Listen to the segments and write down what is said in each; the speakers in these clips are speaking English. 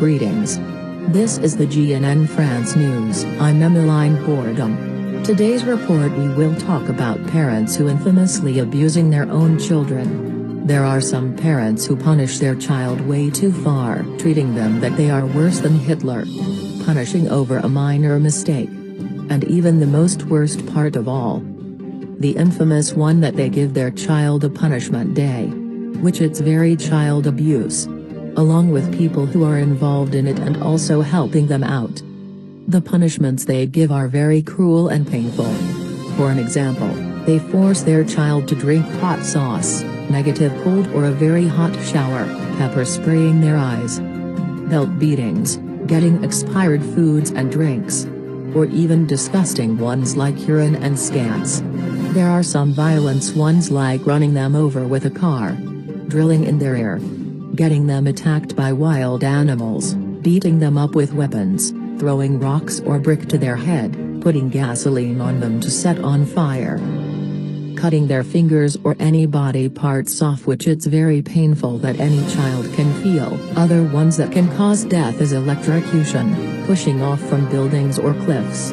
Greetings. This is the GNN France News. I'm Emmeline Boredom. Today's report we will talk about parents who infamously abusing their own children. There are some parents who punish their child way too far, treating them that they are worse than Hitler. Punishing over a minor mistake. And even the most worst part of all, the infamous one that they give their child a punishment day. Which it's very child abuse. Along with people who are involved in it and also helping them out. The punishments they give are very cruel and painful. For an example, they force their child to drink hot sauce, negative cold or a very hot shower, pepper spraying their eyes, belt beatings, getting expired foods and drinks, or even disgusting ones like urine and scants. There are some violence ones like running them over with a car, drilling in their ear, getting them attacked by wild animals, beating them up with weapons, throwing rocks or brick to their head, putting gasoline on them to set on fire, cutting their fingers or any body parts off, which it's very painful that any child can feel. Other ones that can cause death is electrocution, pushing off from buildings or cliffs,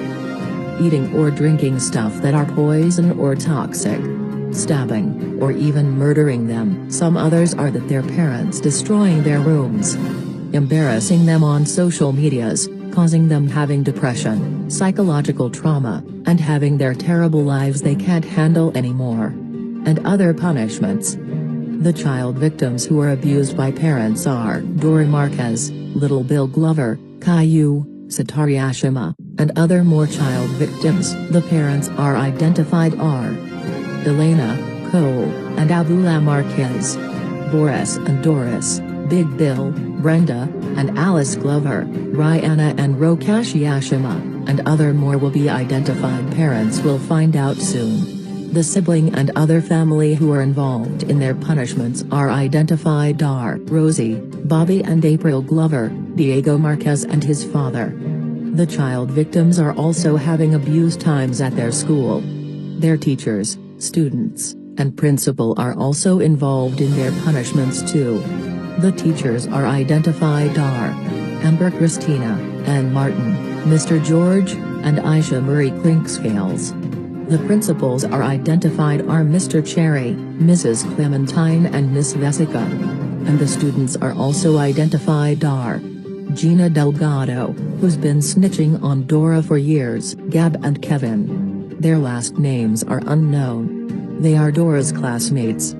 eating or drinking stuff that are poison or toxic, stabbing, or even murdering them. Some others are that their parents destroying their rooms, embarrassing them on social medias, causing them having depression, psychological trauma, and having their terrible lives they can't handle anymore. And other punishments. The child victims who are abused by parents are Dora Marquez, Little Bill Glover, Caillou, Satari Ashima, and other more child victims. The parents are identified are Elena, Cole, and Abula Marquez, Boris and Doris, Big Bill, Brenda, and Alice Glover, Rihanna and Rokashi Ashima, and other more will be identified. Parents will find out soon. The sibling and other family who are involved in their punishments are identified are Rosie, Bobby and April Glover, Diego Marquez and his father. The child victims are also having abuse times at their school. Their teachers, students, and principal are also involved in their punishments too. The teachers are identified are Amber Christina, Ann Martin, Mr. George, and Aisha Marie Clinkscales. The principals are identified are Mr. Cherry, Mrs. Clementine and Miss Vesica. And the students are also identified are Gina Delgado, who's been snitching on Dora for years, Gab and Kevin. Their last names are unknown. They are Dora's classmates.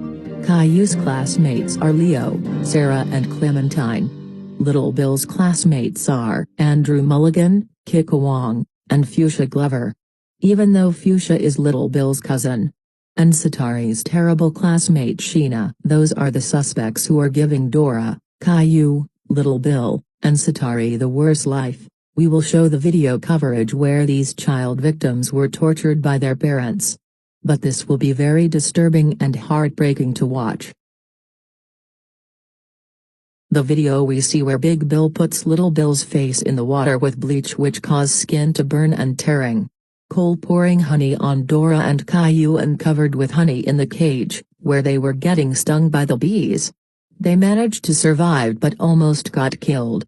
Caillou's classmates are Leo, Sarah and Clementine. Little Bill's classmates are Andrew Mulligan, Kika Wong, and Fuchsia Glover. Even though Fuchsia is Little Bill's cousin. And Satari's terrible classmate Sheena. Those are the suspects who are giving Dora, Caillou, Little Bill, and Satari the worst life. We will show the video coverage where these child victims were tortured by their parents. But this will be very disturbing and heartbreaking to watch. The video we see where Big Bill puts Little Bill's face in the water with bleach which cause skin to burn and tearing. Cole pouring honey on Dora and Caillou and covered with honey in the cage, where they were getting stung by the bees. They managed to survive but almost got killed.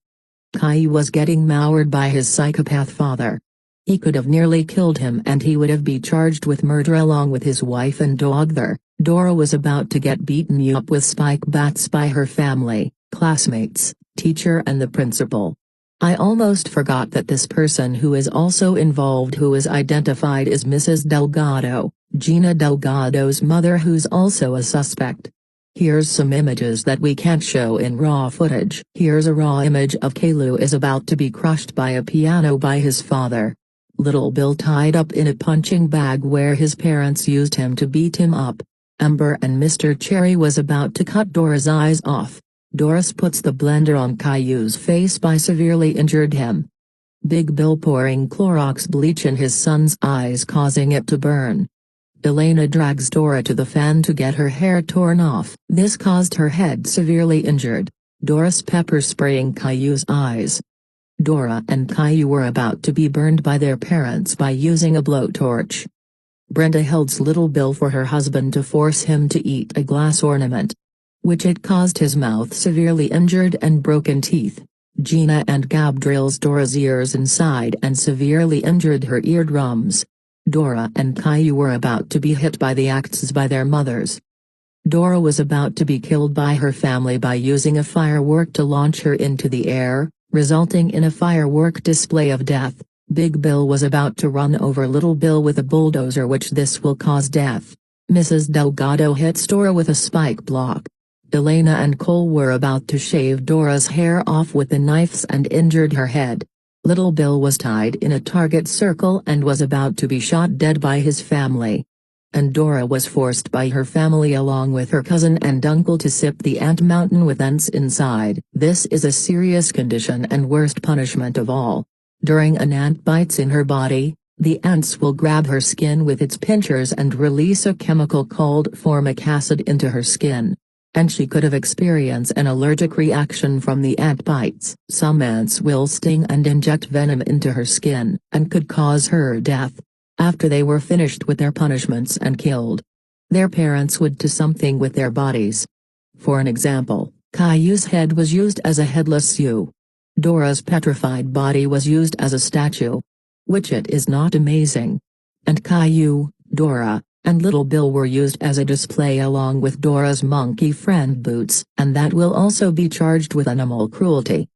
Caillou was getting maured by his psychopath father. He could have nearly killed him and he would have been charged with murder along with his wife and dog there. Dora was about to get beaten up with spike bats by her family, classmates, teacher and the principal. I almost forgot that this person who is also involved who is identified as Mrs. Delgado, Gina Delgado's mother who's also a suspect. Here's some images that we can't show in raw footage. Here's a raw image of Caillou is about to be crushed by a piano by his father. Little Bill tied up in a punching bag where his parents used him to beat him up. Amber and Mr. Cherry was about to cut Dora's eyes off. Doris puts the blender on Caillou's face by severely injured him. Big Bill pouring Clorox bleach in his son's eyes causing it to burn. Elena drags Dora to the fan to get her hair torn off. This caused her head severely injured. Doris pepper spraying Caillou's eyes. Dora and Caillou were about to be burned by their parents by using a blowtorch. Brenda holds Little Bill for her husband to force him to eat a glass ornament, which it caused his mouth severely injured and broken teeth. Gina and Gab drills Dora's ears inside and severely injured her eardrums. Dora and Caillou were about to be hit by the axes by their mothers. Dora was about to be killed by her family by using a firework to launch her into the air, resulting in a firework display of death. Big Bill was about to run over Little Bill with a bulldozer, which this will cause death. Mrs. Delgado hits Dora with a spike block. Elena and Cole were about to shave Dora's hair off with the knives and injured her head. Little Bill was tied in a target circle and was about to be shot dead by his family. And Dora was forced by her family along with her cousin and uncle to sip the ant mountain with ants inside. This is a serious condition and worst punishment of all. During an ant bites in her body, the ants will grab her skin with its pinchers and release a chemical called formic acid into her skin. And she could have experienced an allergic reaction from the ant bites. Some ants will sting and inject venom into her skin, and could cause her death. After they were finished with their punishments and killed, their parents would do something with their bodies. For an example, Caillou's head was used as a headless shoe. Dora's petrified body was used as a statue. Which it is not amazing. And Caillou, Dora, and Little Bill were used as a display along with Dora's monkey friend Boots, and that will also be charged with animal cruelty.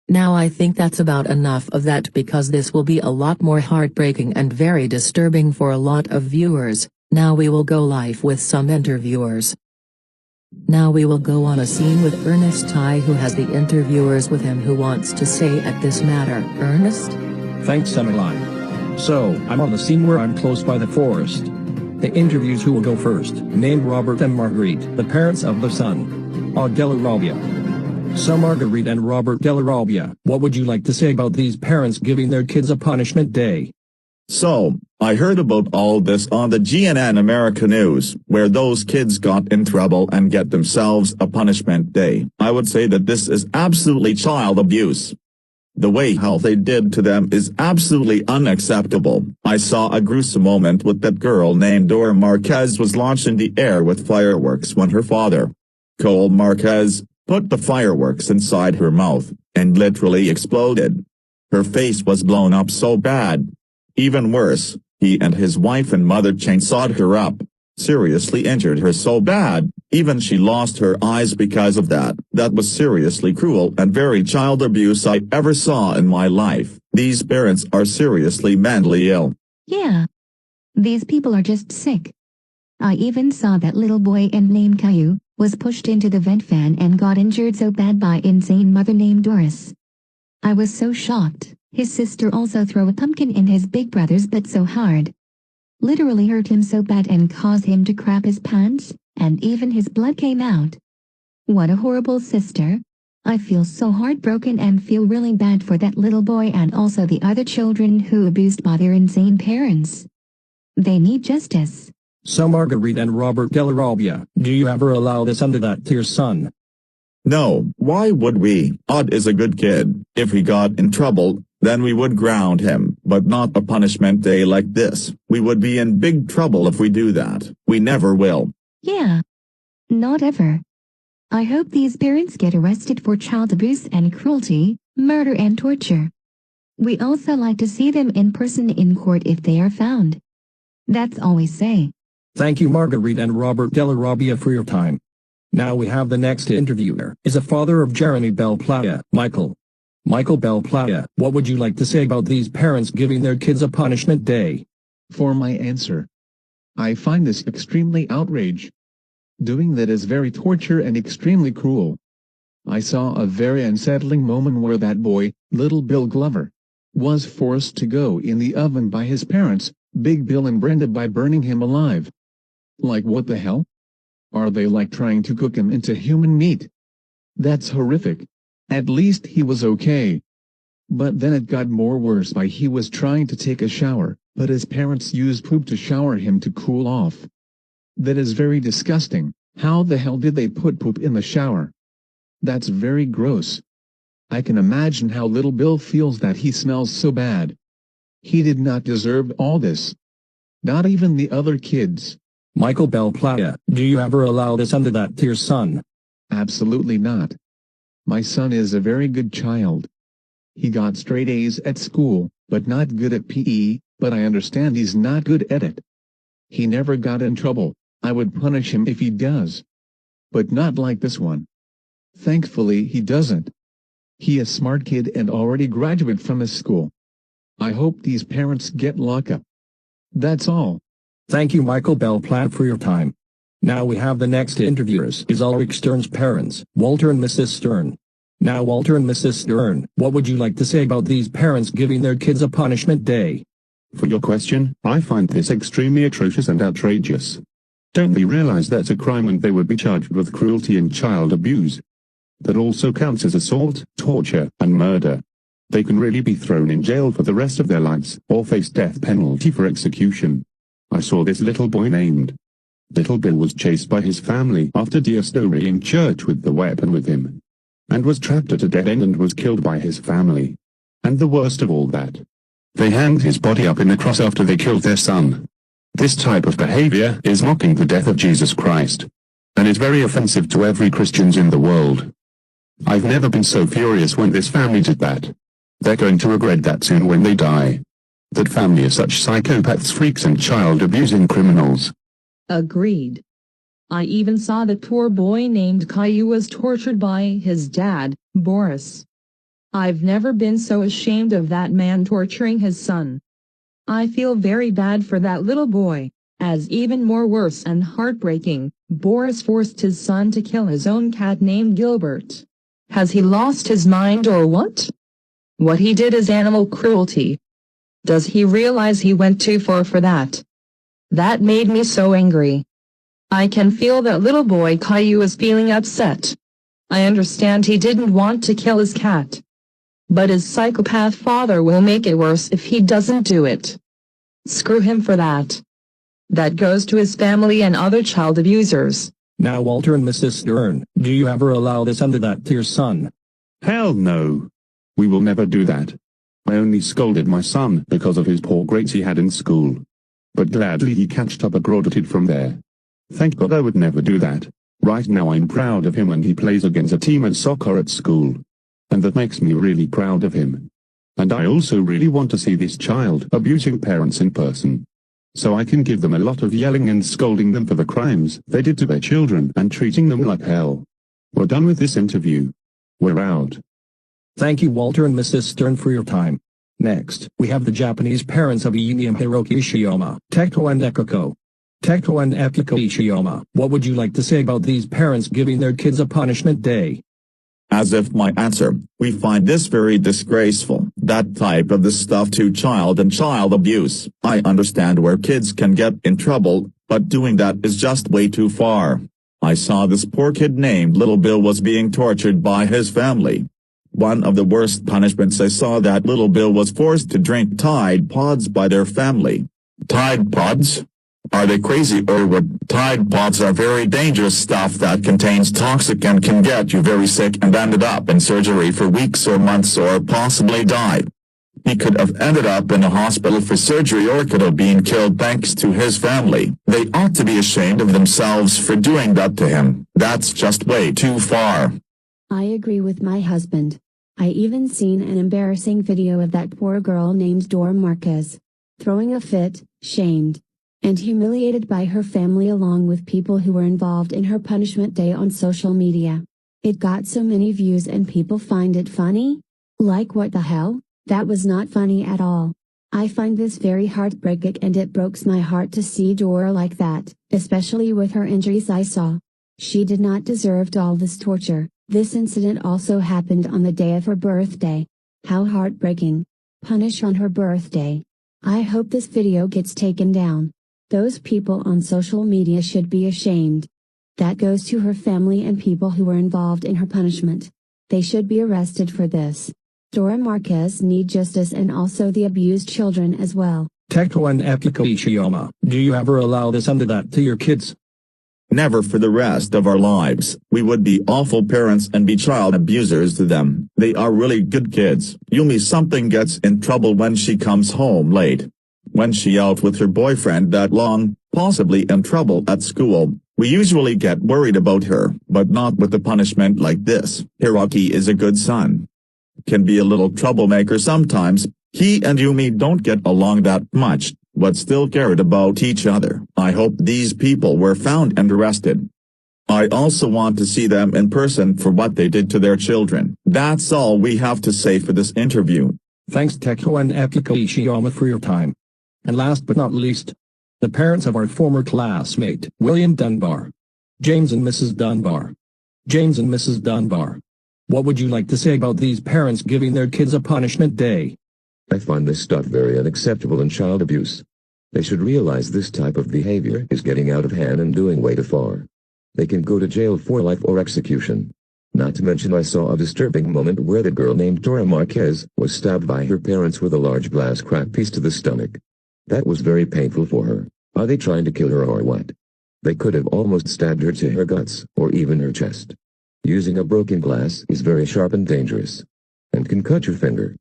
Now I think that's about enough of that, because this will be a lot more heartbreaking and very disturbing for a lot of viewers. Now we will go live with some interviewers. Now we will go on a scene with Ernest Ty, who has the interviewers with him who wants to say at this matter. Ernest? Thanks, Emmeline. So, I'm on the scene where I'm close by the forest. The interviews who will go first, named Robert and Marguerite, the parents of the son, Della Robbia. So Marguerite and Robert Della Robbia, what would you like to say about these parents giving their kids a punishment day? So, I heard about all this on the GNN America News, where those kids got in trouble and get themselves a punishment day. I would say that this is absolutely child abuse. The way how they did to them is absolutely unacceptable. I saw a gruesome moment with that girl named Dora Marquez was launched in the air with fireworks when her father, Cole Marquez, put the fireworks inside her mouth, and literally exploded. Her face was blown up so bad. Even worse, he and his wife and mother chainsawed her up, seriously injured her so bad, even she lost her eyes because of that. That was seriously cruel and very child abuse I ever saw in my life. These parents are seriously mentally ill. Yeah. These people are just sick. I even saw that little boy named Caillou was pushed into the vent fan and got injured so bad by insane mother named Doris. I was so shocked. His sister also threw a pumpkin in his big brother's butt so hard. Literally hurt him so bad and caused him to crap his pants, and even his blood came out. What a horrible sister. I feel so heartbroken and feel really bad for that little boy and also the other children who abused by their insane parents. They need justice. So Marguerite and Robert Della Robbia, do you ever allow this under that to your son? No, why would we? Odd is a good kid. If he got in trouble, then we would ground him, but not a punishment day like this. We would be in big trouble if we do that. We never will. Yeah. Not ever. I hope these parents get arrested for child abuse and cruelty, murder and torture. We also like to see them in person in court if they are found. That's all we say. Thank you Marguerite and Robert Della Robbia for your time. Now we have the next interviewer, is a father of Jeremy Bell Playa, Michael. Michael Bell Playa, what would you like to say about these parents giving their kids a punishment day? For my answer, I find this extremely outrage. Doing that is very torture and extremely cruel. I saw a very unsettling moment where that boy, little Bill Glover, was forced to go in the oven by his parents, Big Bill and Brenda, by burning him alive. Like what the hell? Are they like trying to cook him into human meat? That's horrific. At least he was okay. But then it got more worse by he was trying to take a shower, but his parents used poop to shower him to cool off. That is very disgusting. How the hell did they put poop in the shower? That's very gross. I can imagine how little Bill feels that he smells so bad. He did not deserve all this. Not even the other kids. Michael Bell Playa, do you ever allow this under that to your son? Absolutely not. My son is a very good child. He got straight A's at school, but not good at PE, but I understand he's not good at it. He never got in trouble. I would punish him if he does. But not like this one. Thankfully he doesn't. He a smart kid and already graduated from his school. I hope these parents get lockup. That's all. Thank you Michael Belplant for your time. Now we have the next interviewers is Ulrich Stern's parents, Walter and Mrs. Stern. Now Walter and Mrs. Stern, what would you like to say about these parents giving their kids a punishment day? For your question, I find this extremely atrocious and outrageous. Don't they realize that's a crime and they would be charged with cruelty and child abuse? That also counts as assault, torture, and murder. They can really be thrown in jail for the rest of their lives, or face death penalty for execution. I saw this little boy named Little Bill was chased by his family after deer storying church with the weapon with him, and was trapped at a dead end and was killed by his family. And the worst of all that, they hanged his body up in the cross after they killed their son. This type of behavior is mocking the death of Jesus Christ, and is very offensive to every Christians in the world. I've never been so furious when this family did that. They're going to regret that soon when they die. That family are such psychopaths, freaks and child-abusing criminals. Agreed. I even saw that poor boy named Caillou was tortured by his dad, Boris. I've never been so ashamed of that man torturing his son. I feel very bad for that little boy, as even more worse and heartbreaking, Boris forced his son to kill his own cat named Gilbert. Has he lost his mind or what? What he did is animal cruelty. Does he realize he went too far for that? That made me so angry. I can feel that little boy Caillou is feeling upset. I understand he didn't want to kill his cat. But his psychopath father will make it worse if he doesn't do it. Screw him for that. That goes to his family and other child abusers. Now Walter and Mrs. Stern, do you ever allow this and that to your son? Hell no. We will never do that. I only scolded my son because of his poor grades he had in school. But gladly he catched up and graduated from there. Thank God I would never do that. Right now I'm proud of him and he plays against a team at soccer at school. And that makes me really proud of him. And I also really want to see this child abusing parents in person. So I can give them a lot of yelling and scolding them for the crimes they did to their children and treating them like hell. We're done with this interview. We're out. Thank you Walter and Mrs. Stern for your time. Next, we have the Japanese parents of Iimi and Hiroki Ishiyama, Tekto and Ekiko. Tekto and Ekiko Ishiyama, what would you like to say about these parents giving their kids a punishment day? As if my answer, we find this very disgraceful, that type of this stuff to child and child abuse. I understand where kids can get in trouble, but doing that is just way too far. I saw this poor kid named Little Bill was being tortured by his family. One of the worst punishments I saw that Little Bill was forced to drink Tide Pods by their family. Tide Pods? Are they crazy or what? Tide Pods are very dangerous stuff that contains toxic and can get you very sick and ended up in surgery for weeks or months or possibly died. He could have ended up in a hospital for surgery or could have been killed thanks to his family. They ought to be ashamed of themselves for doing that to him. That's just way too far. I agree with my husband. I even seen an embarrassing video of that poor girl named Dora Marquez, throwing a fit, shamed, and humiliated by her family along with people who were involved in her punishment day on social media. It got so many views and people find it funny? Like what the hell? That was not funny at all. I find this very heartbreaking and it breaks my heart to see Dora like that, especially with her injuries I saw. She did not deserve all this torture. This incident also happened on the day of her birthday. How heartbreaking. Punish on her birthday. I hope this video gets taken down. Those people on social media should be ashamed. That goes to her family and people who were involved in her punishment. They should be arrested for this. Dora Marquez need justice and also the abused children as well. Tekto and Ekiko Ishiyama, do you ever allow this and that to your kids? Never for the rest of our lives. We would be awful parents and be child abusers to them. They are really good kids. Yumi something gets in trouble when she comes home late. When she out with her boyfriend that long, possibly in trouble at school. We usually get worried about her, but not with a punishment like this. Hiroki is a good son. Can be a little troublemaker sometimes. He and Yumi don't get along that much, but still cared about each other. I hope these people were found and arrested. I also want to see them in person for what they did to their children. That's all we have to say for this interview. Thanks Teko and Akiko Ishiyama for your time. And last but not least, the parents of our former classmate, William Dunbar. James and Mrs. Dunbar. James and Mrs. Dunbar. What would you like to say about these parents giving their kids a punishment day? I find this stuff very unacceptable and child abuse. They should realize this type of behavior is getting out of hand and doing way too far. They can go to jail for life or execution. Not to mention I saw a disturbing moment where the girl named Dora Marquez was stabbed by her parents with a large glass crack piece to the stomach. That was very painful for her. Are they trying to kill her or what? They could have almost stabbed her to her guts, or even her chest. Using a broken glass is very sharp and dangerous. And can cut your finger.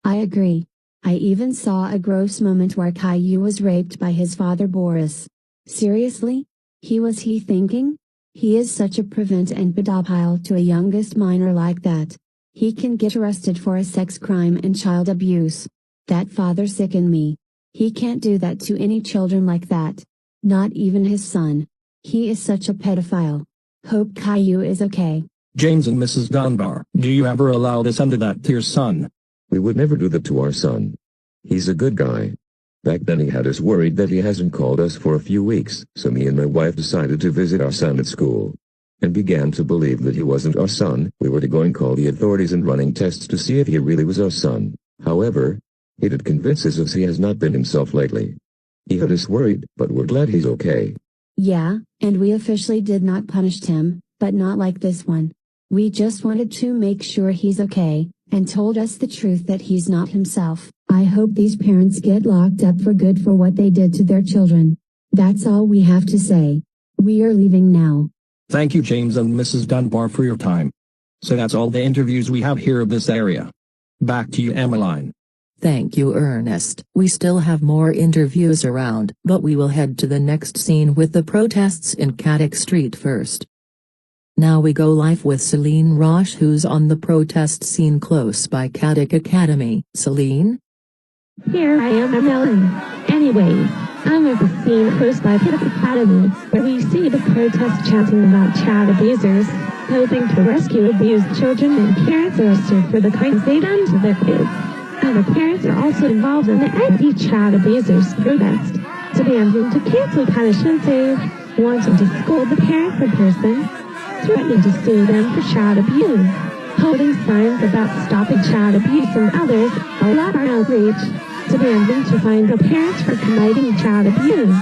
I agree. I even saw a gross moment where Caillou was raped by his father Boris. Seriously? Was he thinking? He is such a prevent and pedophile to a youngest minor like that. He can get arrested for a sex crime and child abuse. That father sickened me. He can't do that to any children like that. Not even his son. He is such a pedophile. Hope Caillou is okay. James and Mrs. Dunbar, do you ever allow this under that to your son? We would never do that to our son. He's a good guy. Back then he had us worried that he hasn't called us for a few weeks, so me and my wife decided to visit our son at school. And began to believe that he wasn't our son. We were to go and call the authorities and running tests to see if he really was our son. However, he did convince us as he has not been himself lately. He had us worried, but we're glad he's okay. Yeah, and we officially did not punish him, but not like this one. We just wanted to make sure he's okay, and told us the truth that he's not himself. I hope these parents get locked up for good for what they did to their children. That's all we have to say. We are leaving now. Thank you James and Mrs. Dunbar for your time. So that's all the interviews we have here of this area. Back to you Emmeline. Thank you Ernest. We still have more interviews around, but we will head to the next scene with the protests in Caddick Street first. Now we go live with Celine Roche who's on the protest scene close by Caddick Academy. Celine? Here I am Emmeline. Anyways, I'm at the scene close by Caddick Academy, where we see the protest chanting about child abusers, hoping to rescue abused children and parents arrested for the crimes they done to their kids. And the parents are also involved in the anti-child abusers protest, demanding to cancel punishment day, wanting to scold the parents in person, threatening to sue them for child abuse, holding signs about stopping child abuse and others, a lot are outraged, demanding to fine the parents for committing child abuse.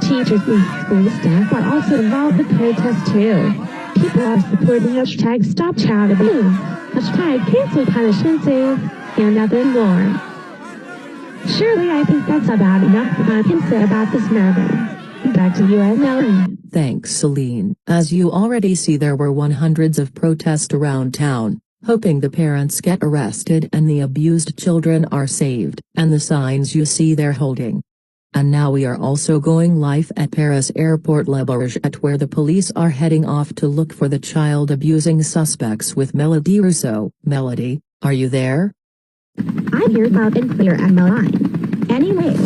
Teachers and school staff are also involved in the protest too. People are supporting hashtag Stop Child Abuse, hashtag Cancel Punishment Days, and nothing more. Surely I think that's about enough I can say about this matter. Back to you, Emmeline. Thanks Celine. As you already see there were hundreds of protests around town, hoping the parents get arrested and the abused children are saved, and the signs you see they're holding. And now we are also going live at Paris Airport Le Bourget where the police are heading off to look for the child abusing suspects with Melody Rousseau. Melody, are you there? I'm here loud and clear on my line. Anyways,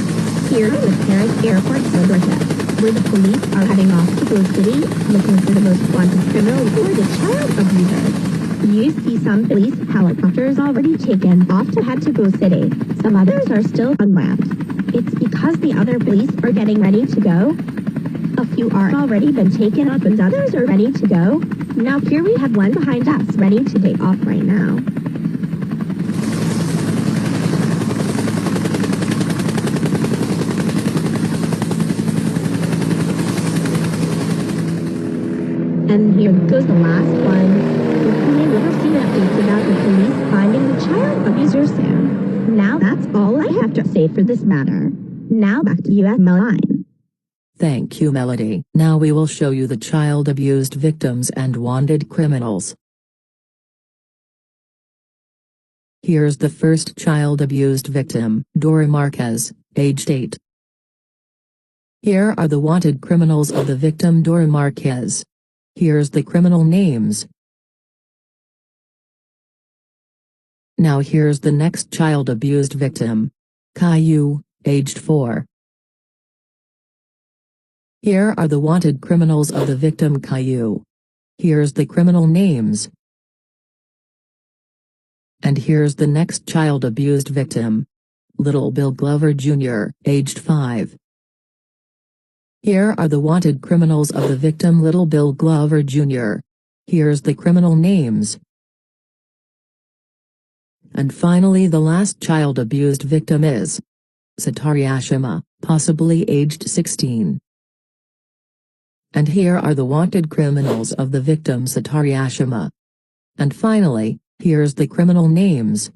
here at Paris Airport Le Bourget, where the police are heading off to Blue City, looking for the most wanted criminal or the child abuser. You see some police helicopters already taken off to head to Blue City. Some others are still unmanned. It's because the other police are getting ready to go. A few are already been taken up and others are ready to go. Now here we have one behind us ready to take off right now. And here goes the last one. Hopefully we'll see updates about the police finding the child abuser soon. Now that's all I have to say for this matter. Now back to you, Emmeline. Thank you Melody. Now we will show you the child abused victims and wanted criminals. Here's the first child abused victim, Dora Marquez, aged 8. Here are the wanted criminals of the victim Dora Marquez. Here's the criminal names. Now here's the next child abused victim. Caillou, aged 4. Here are the wanted criminals of the victim Caillou. Here's the criminal names. And here's the next child abused victim. Little Bill Glover Jr., aged 5. Here are the wanted criminals of the victim Little Bill Glover Jr. Here's the criminal names. And finally the last child abused victim is Satari Ashima, possibly aged 16. And here are the wanted criminals of the victim Satari Ashima. And finally, here's the criminal names.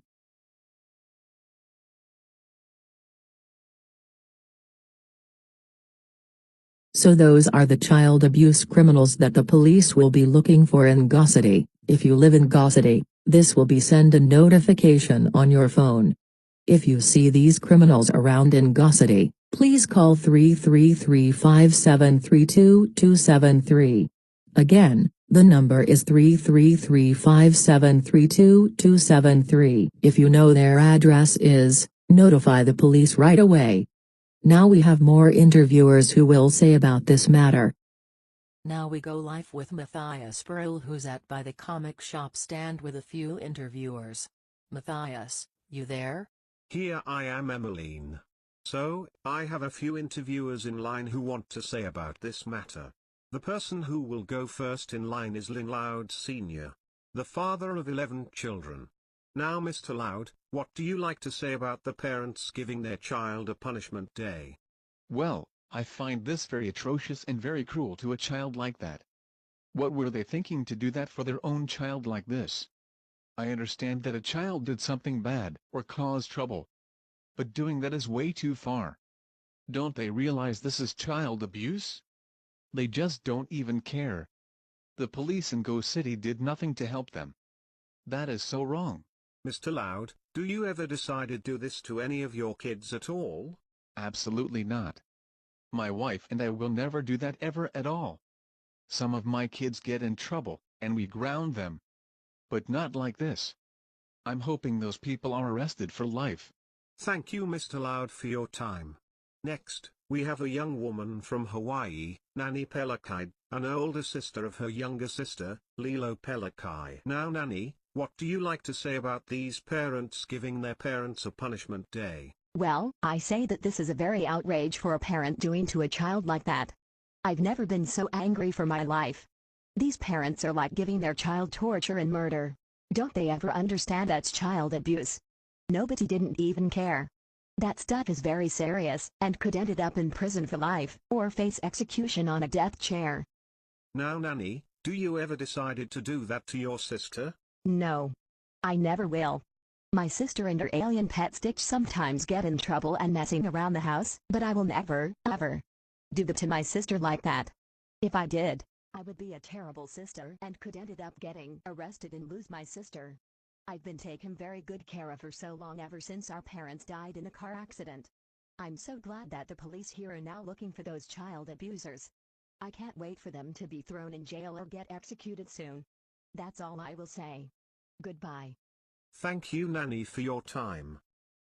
So those are the child abuse criminals that the police will be looking for in Gossity. If you live in Gossity, this will be send a notification on your phone. If you see these criminals around in Gossity, please call 333-5732273. Again, the number is 333-5732273. If you know their address is, notify the police right away. Now we have more interviewers who will say about this matter. Now we go live with Matthias Pearl, who's at by the comic shop stand with a few interviewers. Matthias, you there? Here I am, Emmeline. So, I have a few interviewers in line who want to say about this matter. The person who will go first in line is Lynn Loud Sr., the father of 11 children. Now Mr. Loud, what do you like to say about the parents giving their child a punishment day? Well, I find this very atrocious and very cruel to a child like that. What were they thinking to do that for their own child like this? I understand that a child did something bad or caused trouble. But doing that is way too far. Don't they realize this is child abuse? They just don't even care. The police in Go City did nothing to help them. That is so wrong. Mr. Loud, do you ever decide to do this to any of your kids at all? Absolutely not. My wife and I will never do that ever at all. Some of my kids get in trouble, and we ground them. But not like this. I'm hoping those people are arrested for life. Thank you, Mr. Loud, for your time. Next, we have a young woman from Hawaii, Nani Pelakai, an older sister of her younger sister, Lilo Pelakai. Now Nani, what do you like to say about these parents giving their parents a punishment day? Well, I say that this is a very outrage for a parent doing to a child like that. I've never been so angry for my life. These parents are like giving their child torture and murder. Don't they ever understand that's child abuse? Nobody didn't even care. That stuff is very serious, and could ended up in prison for life, or face execution on a death chair. Now Nani, do you ever decided to do that to your sister? No. I never will. My sister and her alien pet Stitch sometimes get in trouble and messing around the house, but I will never, ever do that to my sister like that. If I did, I would be a terrible sister and could ended up getting arrested and lose my sister. I've been taking very good care of her so long ever since our parents died in a car accident. I'm so glad that the police here are now looking for those child abusers. I can't wait for them to be thrown in jail or get executed soon. That's all I will say. Goodbye. Thank you, Nani, for your time.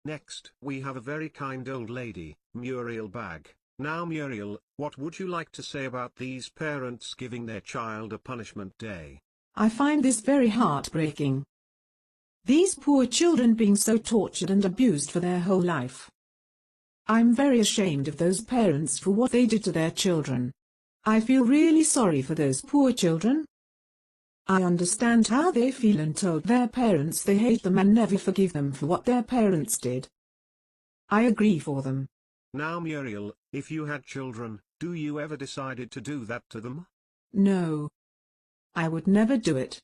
Next, we have a very kind old lady, Muriel Bag. Now Muriel, what would you like to say about these parents giving their child a punishment day? I find this very heartbreaking. These poor children being so tortured and abused for their whole life. I'm very ashamed of those parents for what they did to their children. I feel really sorry for those poor children. I understand how they feel and told their parents they hate them and never forgive them for what their parents did. I agree for them. Now Muriel, if you had children, do you ever decided to do that to them? No. I would never do it.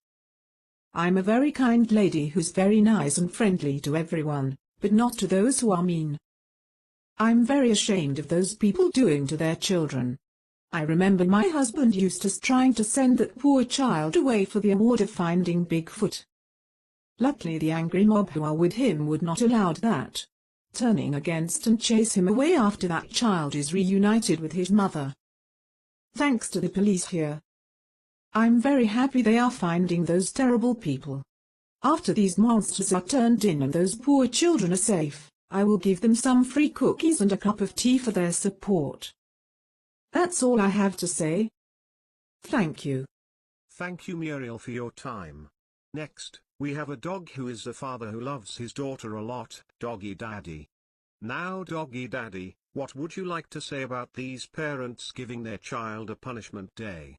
I'm a very kind lady who's very nice and friendly to everyone, but not to those who are mean. I'm very ashamed of those people doing to their children. I remember my husband Eustace trying to send that poor child away for the award of finding Bigfoot. Luckily the angry mob who are with him would not allow that. turning against and chase him away after that child is reunited with his mother. Thanks to the police here. I'm very happy they are finding those terrible people. After these monsters are turned in and those poor children are safe, I will give them some free cookies and a cup of tea for their support. That's all I have to say. Thank you. Thank you, Muriel, for your time. Next, we have a dog who is a father who loves his daughter a lot, Doggy Daddy. Now, Doggy Daddy, what would you like to say about these parents giving their child a punishment day?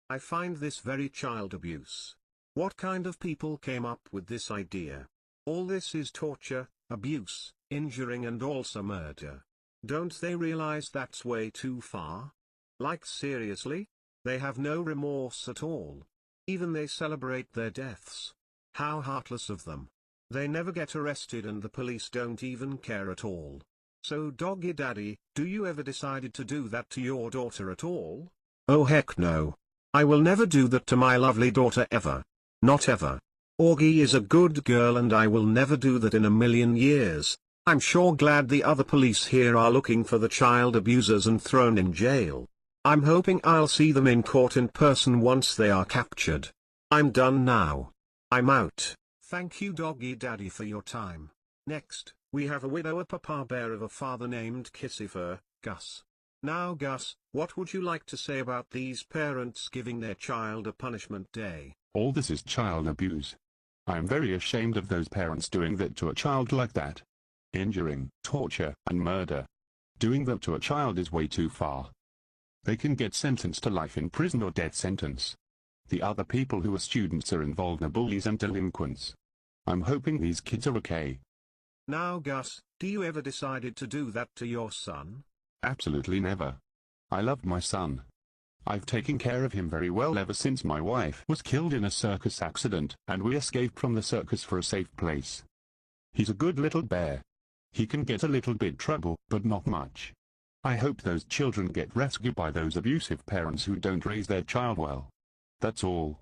I find this very child abuse. What kind of people came up with this idea? All this is torture, abuse, injuring and also murder. Don't they realize that's way too far? Like seriously? They have no remorse at all. Even they celebrate their deaths. How heartless of them. They never get arrested and the police don't even care at all. So Doggy Daddy, do you ever decided to do that to your daughter at all? Oh heck no. I will never do that to my lovely daughter ever. Not ever. Augie is a good girl and I will never do that in a million years. I'm sure glad the other police here are looking for the child abusers and thrown in jail. I'm hoping I'll see them in court in person once they are captured. I'm done now. I'm out. Thank you, Doggy Daddy, for your time. Next, we have a widower papa bear of a father named Kissifer, Gus. Now Gus, what would you like to say about these parents giving their child a punishment day? All this is child abuse. I am very ashamed of those parents doing that to a child like that. Injuring, torture, and murder. Doing that to a child is way too far. They can get sentenced to life in prison or death sentence. The other people who are students are involved are bullies and delinquents. I'm hoping these kids are okay. Now Gus, do you ever decided to do that to your son? Absolutely never. I love my son. I've taken care of him very well ever since my wife was killed in a circus accident and we escaped from the circus for a safe place. He's a good little bear. He can get a little bit trouble, but not much. I hope those children get rescued by those abusive parents who don't raise their child well. That's all.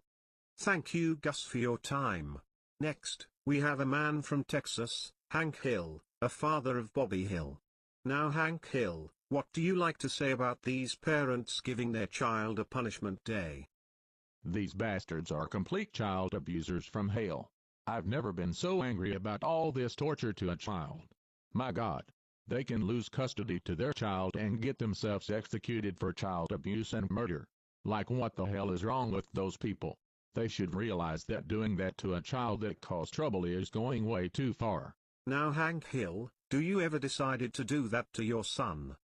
Thank you, Gus, for your time. Next, we have a man from Texas, Hank Hill, a father of Bobby Hill. Now Hank Hill, what do you like to say about these parents giving their child a punishment day? These bastards are complete child abusers from hell. I've never been so angry about all this torture to a child. My God. They can lose custody to their child and get themselves executed for child abuse and murder. Like what the hell is wrong with those people? They should realize that doing that to a child that caused trouble is going way too far. Now Hank Hill, do you ever decided to do that to your son?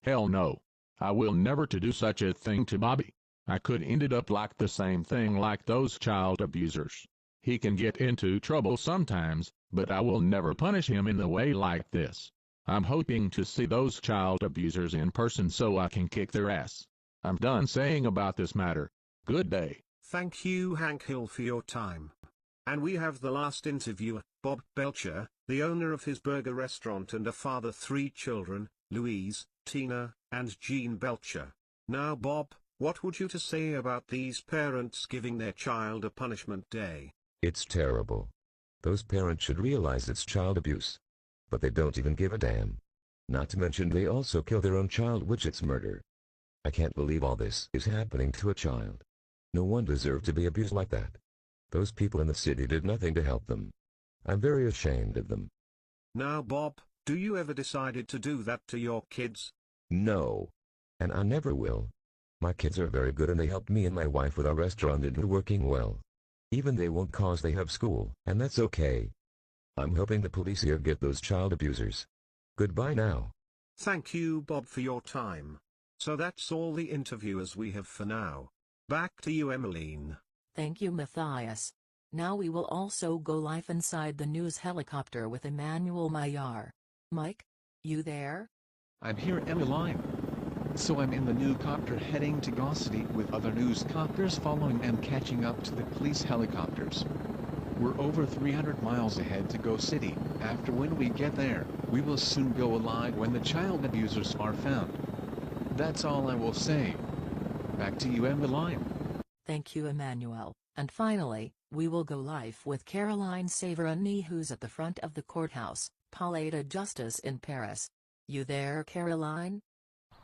Hell no. I will never to do such a thing to Bobby. I could ended up like the same thing like those child abusers. He can get into trouble sometimes, but I will never punish him in a way like this. I'm hoping to see those child abusers in person so I can kick their ass. I'm done saying about this matter. Good day. Thank you, Hank Hill, for your time. And we have the last interviewer, Bob Belcher, the owner of his burger restaurant and a father 3 children, Louise, Tina, and Jean Belcher. Now Bob, what would you to say about these parents giving their child a punishment day? It's terrible. Those parents should realize it's child abuse. But they don't even give a damn. Not to mention they also kill their own child, which it's murder. I can't believe all this is happening to a child. No one deserved to be abused like that. Those people in the city did nothing to help them. I'm very ashamed of them. Now Bob, do you ever decided to do that to your kids? No. And I never will. My kids are very good and they helped me and my wife with our restaurant and working well. Even they won't cause they have school, and that's okay. I'm hoping the police here get those child abusers. Goodbye now. Thank you, Bob, for your time. So that's all the interviewers we have for now. Back to you, Emmeline. Thank you, Matthias. Now we will also go live inside the news helicopter with Emmanuel Maillard. Mike? You there? I'm here, Emmeline. So I'm in the new copter heading to Gossity with other news copters following and catching up to the police helicopters. We're over 300 miles ahead to Go City. After when we get there, we will soon go live when the child abusers are found. That's all I will say. Back to you, Emmeline. Thank you, Emmanuel. And finally, we will go live with Caroline Savarani, who's at the front of the courthouse. Palais de Justice in Paris. You there, Caroline?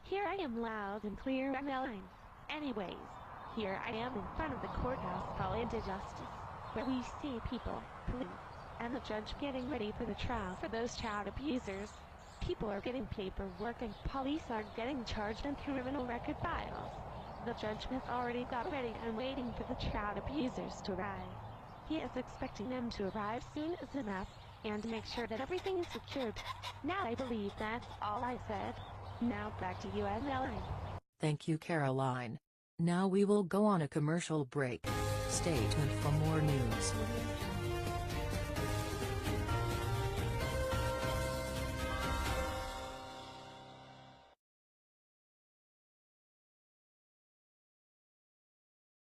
Here I am loud and clear, Emmeline. Anyways, here I am in front of the courthouse Palais de Justice, where we see people, police, and the judge getting ready for the trial for those child abusers. People are getting paperwork and police are getting charged in criminal record files. The judge has already got ready and waiting for the child abusers to arrive. He is expecting them to arrive soon as enough, and make sure that everything is secured. Now I believe that's all I said. Now back to you, Emmeline. Thank you, Caroline. Now we will go on a commercial break. Stay tuned for more news.